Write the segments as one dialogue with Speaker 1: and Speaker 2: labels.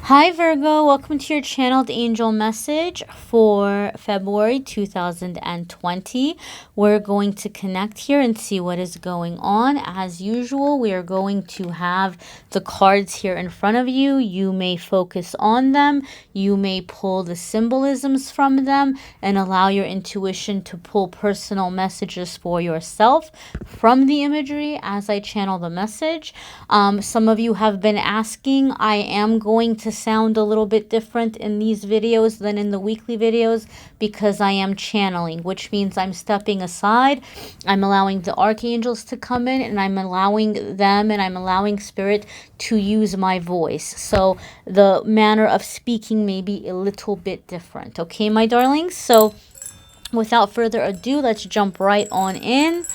Speaker 1: Hi Virgo, welcome to your channeled angel message for February 2020. We're going to connect here and see what is going on. As usual, we are going to have the cards here in front of you. You may focus on them. You may pull the symbolisms from them and allow your intuition to pull personal messages for yourself from the imagery as I channel the message. Some of you have been asking. I am going to sound a little bit different in these videos than in the weekly videos because I am channeling, which means I'm stepping aside. I'm allowing the archangels to come in, and I'm allowing them and I'm allowing spirit to use my voice. So the manner of speaking may be a little bit different. Okay, my darlings? So without further ado, let's jump right on in.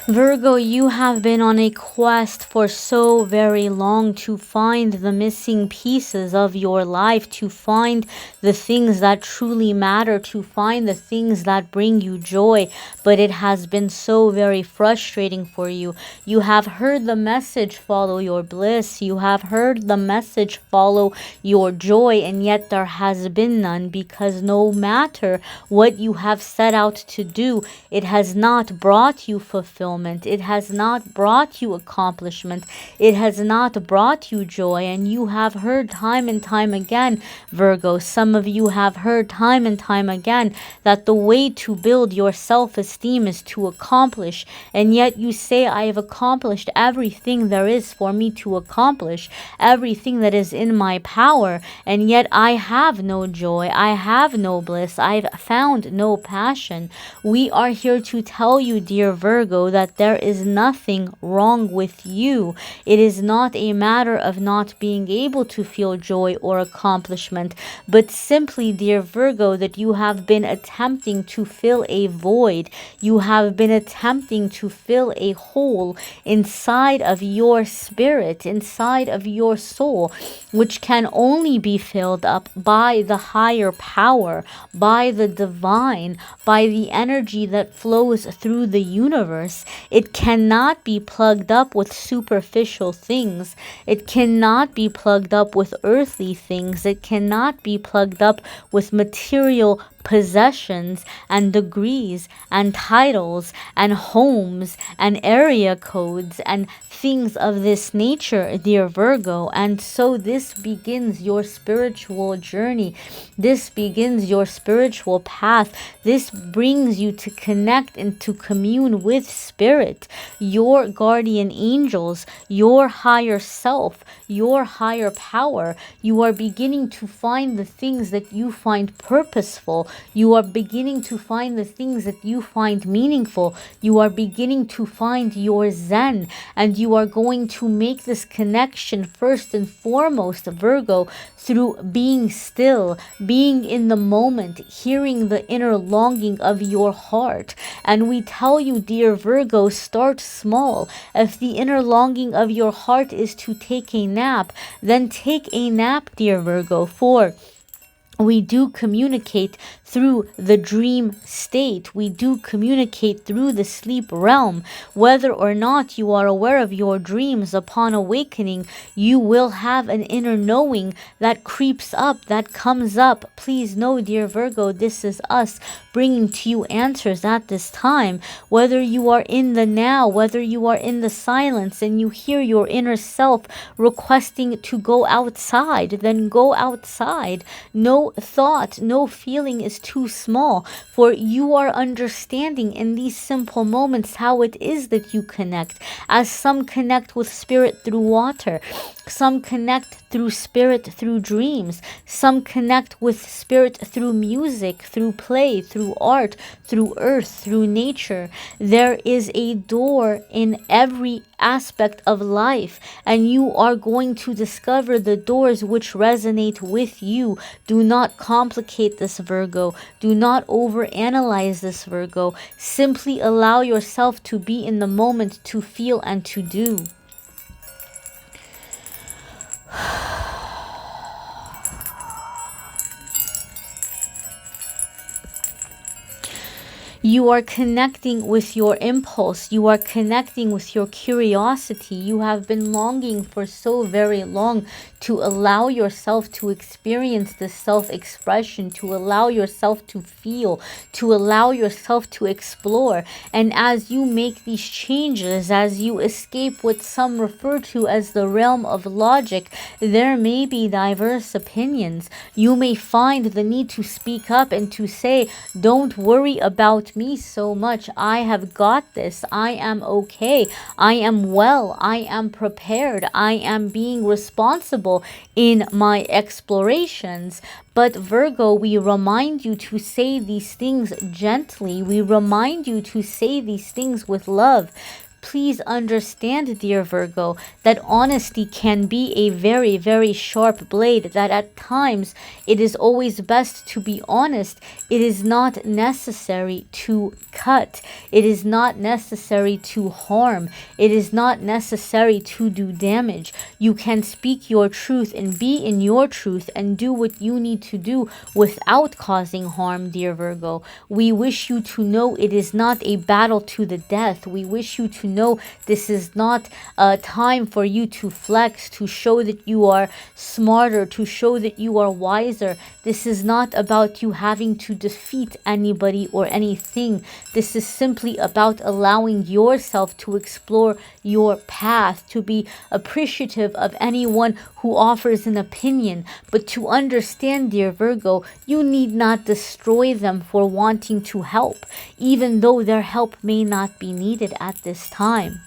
Speaker 1: Virgo, you have been on a quest for so very long to find the missing pieces of your life, to find the things that truly matter, to find the things that bring you joy, but it has been so very frustrating for you. You have heard the message, follow your bliss. You have heard the message, follow your joy, and yet there has been none, because no matter what you have set out to do, it has not brought you fulfillment. It has not brought you accomplishment. It has not brought you joy. And you have heard time and time again, Virgo, some of you have heard time and time again that the way to build your self-esteem is to accomplish. And yet you say, I have accomplished everything there is for me to accomplish, everything that is in my power. And yet I have no joy. I have no bliss. I've found no passion. We are here to tell you, dear Virgo, that there is nothing wrong with you. It is not a matter of not being able to feel joy or accomplishment, but simply, dear Virgo, that you have been attempting to fill a void. You have been attempting to fill a hole inside of your spirit, inside of your soul, which can only be filled up by the higher power, by the divine, by the energy that flows through the universe. It cannot be plugged up with superficial things. It cannot be plugged up with earthly things. It cannot be plugged up with material possessions and degrees and titles and homes and area codes and things of this nature, dear Virgo. And so this begins your spiritual journey. This begins your spiritual path. This brings you to connect and to commune with spirit, your guardian angels, your higher self, your higher power. You are beginning to find the things that you find purposeful. You are beginning to find the things that you find meaningful. You are beginning to find your zen, and you are going to make this connection first and foremost, Virgo, through being still, being in the moment, hearing the inner longing of your heart. And we tell you, dear Virgo, start small. If the inner longing of your heart is to take a nap, then take a nap, dear Virgo, for we do communicate through the dream state. We do communicate through the sleep realm. Whether or not you are aware of your dreams, upon awakening, you will have an inner knowing that creeps up, that comes up. Please know, dear Virgo, this is us bringing to you answers at this time. Whether you are in the now, whether you are in the silence and you hear your inner self requesting to go outside, then go outside. No thought, no feeling is too small, for you are understanding in these simple moments how it is that you connect. As some connect with spirit through water, some connect through spirit through dreams, some connect with spirit through music, through play, through art, through earth, through nature. There is a door in every aspect of life, and you are going to discover the doors which resonate with you. Do not complicate this, Virgo. Do not overanalyze this, Virgo. Simply allow yourself to be in the moment, to feel and to do. You are connecting with your impulse. You are connecting with your curiosity. You have been longing for so very long to allow yourself to experience this self-expression, to allow yourself to feel, to allow yourself to explore. And as you make these changes, as you escape what some refer to as the realm of logic, there may be diverse opinions. You may find the need to speak up and to say, don't worry about me so much. I have got this. I am okay. I am well. I am prepared. I am being responsible in my explorations. But Virgo, we remind you to say these things gently. We remind you to say these things with love. Please understand, dear Virgo, that honesty can be a very, very sharp blade, that at times it is always best to be honest. It is not necessary to cut. It is not necessary to harm. It is not necessary to do damage. You can speak your truth and be in your truth and do what you need to do without causing harm, dear Virgo. We wish you to know it is not a battle to the death. We wish you to know this is not a time for you to flex, to show that you are smarter, to show that you are wiser. This is not about you having to defeat anybody or anything. This is simply about allowing yourself to explore your path, to be appreciative of anyone who offers an opinion, but to understand, dear Virgo, you need not destroy them for wanting to help, even though their help may not be needed at this time.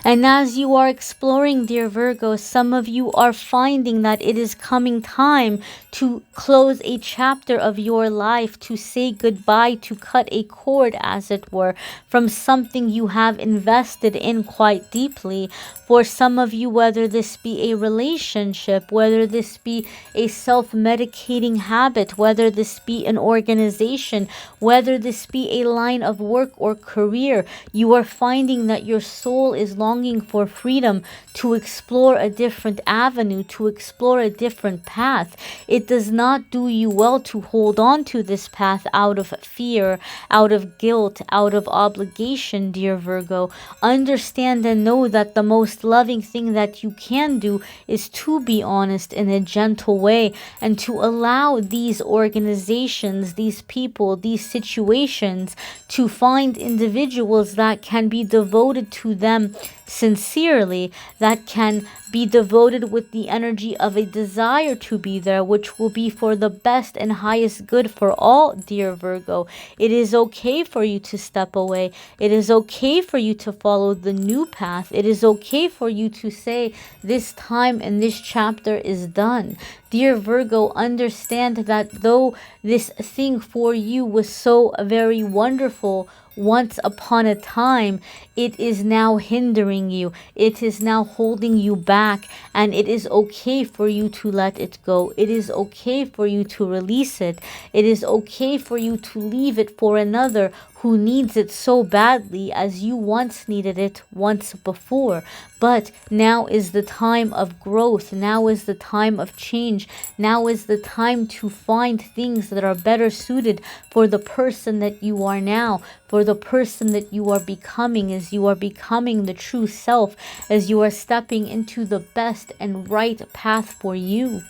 Speaker 1: And as you are exploring, dear Virgo, some of you are finding that it is coming time to close a chapter of your life, to say goodbye, to cut a cord, as it were, from something you have invested in quite deeply. For some of you, whether this be a relationship, whether this be a self-medicating habit, whether this be an organization, whether this be a line of work or career, you are finding that your soul is longing for freedom to explore a different avenue, to explore a different path. It does not do you well to hold on to this path out of fear, out of guilt, out of obligation, dear Virgo. Understand and know that the most loving thing that you can do is to be honest in a gentle way and to allow these organizations, these people, these situations to find individuals that can be devoted to them sincerely, that can be devoted with the energy of a desire to be there, which will be for the best and highest good for all, dear Virgo. It is okay for you to step away. It is okay for you to follow the new path. It is okay for you to say, this time and this chapter is done. Dear Virgo, understand that though this thing for you was so very wonderful once upon a time, it is now hindering you. It is now holding you back, and it is okay for you to let it go. It is okay for you to release it. It is okay for you to leave it for another who needs it so badly as you once needed it once before. But now is the time of growth. Now is the time of change. Now is the time to find things that are better suited for the person that you are now, for the person that you are becoming, as you are becoming the true self, as you are stepping into the best and right path for you.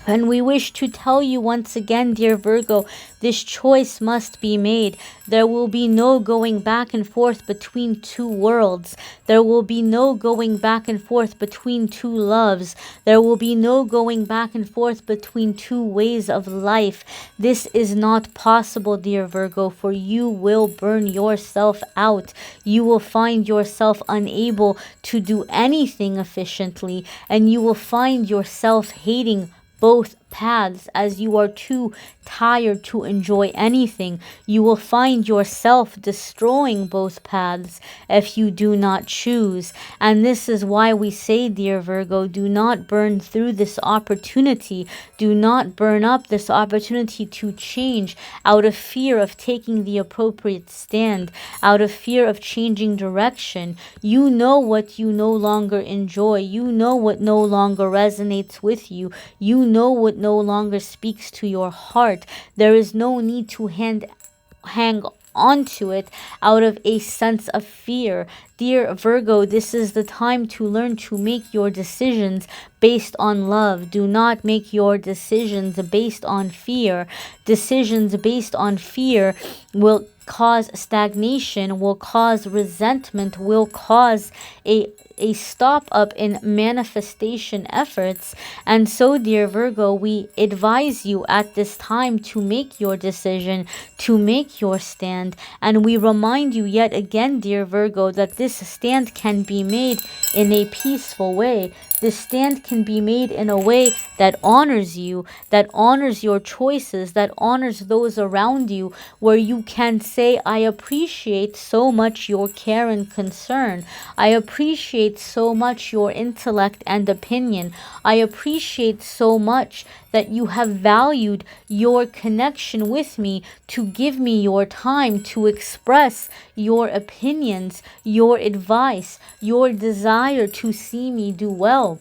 Speaker 1: And we wish to tell you once again, dear Virgo, this choice must be made. There will be no going back and forth between two worlds. There will be no going back and forth between two loves. There will be no going back and forth between two ways of life. This is not possible, dear Virgo, for you will burn yourself out. You will find yourself unable to do anything efficiently, and you will find yourself hating both paths, as you are too tired to enjoy anything. You will find yourself destroying both paths if you do not choose. And this is why we say, dear Virgo, do not burn through this opportunity. Do not burn up this opportunity to change out of fear of taking the appropriate stand, out of fear of changing direction. You know what you no longer enjoy. You know what no longer resonates with you. You know what no longer speaks to your heart. There is no need to hang onto it out of a sense of fear. Dear Virgo, this is the time to learn to make your decisions based on love. Do not make your decisions based on fear. Decisions based on fear will cause stagnation, will cause resentment, will cause a stop up in manifestation efforts. And so, dear Virgo, we advise you at this time to make your decision, to make your stand. And we remind you yet again, dear Virgo, that this stand can be made in a peaceful way. This stand can be made in a way that honors you, that honors your choices, that honors those around you, where you can say, I appreciate so much your care and concern. I appreciate so much your intellect and opinion. I appreciate so much that you have valued your connection with me to give me your time to express your opinions, your advice, your desire to see me do well.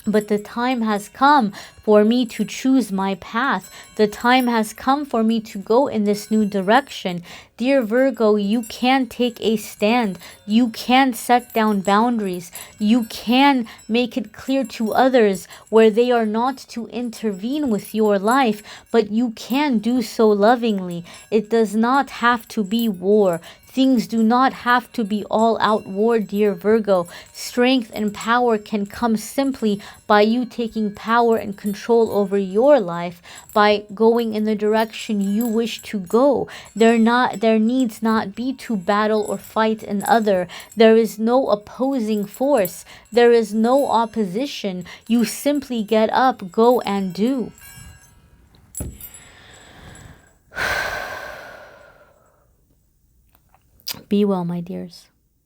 Speaker 1: But the time has come for me to choose my path. The time has come for me to go in this new direction. Dear Virgo, you can take a stand. You can set down boundaries. You can make it clear to others where they are not to intervene with your life, but you can do so lovingly. It does not have to be war. Things do not have to be all out war, dear Virgo. Strength and power can come simply by you taking power and control over your life, by going in the direction you wish to go. There needs not be to battle or fight another. There is no opposing force. There is no opposition. You simply get up, go and do. Be well, my dears.